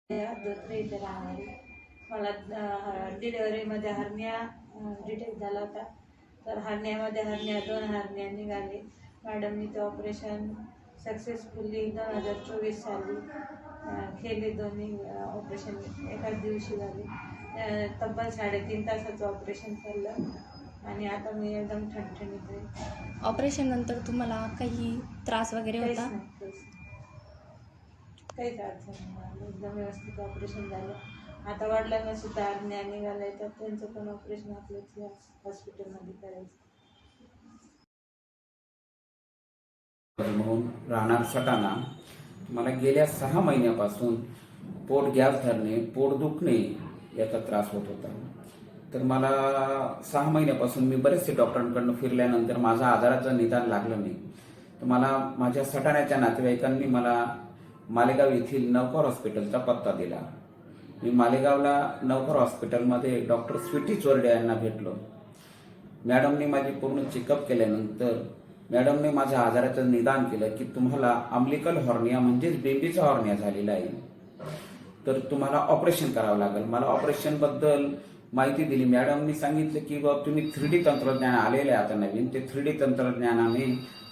धोत्रे इथे राहणारी. मला डिलिव्हरीमध्ये हर्निया डिटेक्ट झाला होता. तर हर्नियामध्ये 2 हर्निया निघाले. मॅडमनी ते ऑपरेशन सक्सेसफुली 2024 साली केले. दोन्ही ऑपरेशन एकाच दिवशी झाले. तब्बल 3.5 तासाचं ऑपरेशन केलं आणि आता मी एकदम ठणठणीत आहे. ऑपरेशन नंतर तुम्हाला काही त्रास वगैरे होता? काहीच अडचण नाही. एकदम व्यवस्थित ऑपरेशन झालं. आता वडिलांना सुद्धा हर्निया निघालाय, तर त्यांचं पण ऑपरेशन आपल्याच हॉस्पिटलमध्ये करायचं. म्हणून राहणार सटाणा. मला गेल्या 6 महिन्यापासून पोट गॅस धरणे, पोट दुखणे याचा त्रास होत होता. तर मला 6 महिन्यापासून मी बरेचसे डॉक्टरांकडून फिरल्यानंतर माझा आजाराचं निदान लागलं नाही. तर मला माझ्या सटाण्याच्या नातेवाईकांनी मला मालेगाव येथील नवकार हॉस्पिटलचा पत्ता दिला. मी मालेगावला नवकार हॉस्पिटलमध्ये डॉक्टर स्वीटी चोरडे यांना भेटलो. मॅडमने माझी पूर्ण चेकअप केल्यानंतर मॅडमने माझ्या आजाराचं निदान केलं की तुम्हाला अम्बिलिकल हॉर्निया म्हणजेच बेबीचा हॉर्निया झालेला आहे, तर तुम्हाला ऑपरेशन करावं लागेल. मला ऑपरेशनबद्दल माहिती दिली. मॅडमनी सांगितलं की बाबा तुम्ही 3D तंत्रज्ञान आलेले आहे आता नवीन, ते 3D तंत्रज्ञानाने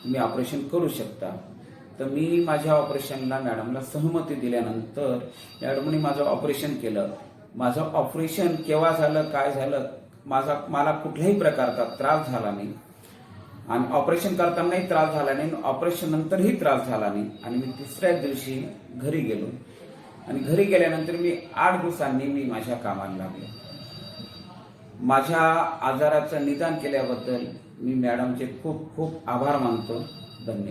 तुम्ही ऑपरेशन करू शकता. तर मी माझ्या ऑपरेशनला मॅडमला सहमती दिल्यानंतर मॅडमने माझं ऑपरेशन केलं. माझं ऑपरेशन केव्हा झालं, काय झालं, मला कुठल्याही प्रकारचा त्रास झाला नाही आणि ऑपरेशन करतानाही त्रास झाला नाही, ऑपरेशन नंतरही त्रास झाला नाही. आणि मी 3ऱ्या दिवशी घरी गेलो आणि घरी गेल्यानंतर मी 8 दिवसांनी मी माझ्या कामाला लागलो. माझ्या आजाराचं निदान केल्याबद्दल मी मॅडमचे खूप खूप आभार मानतो.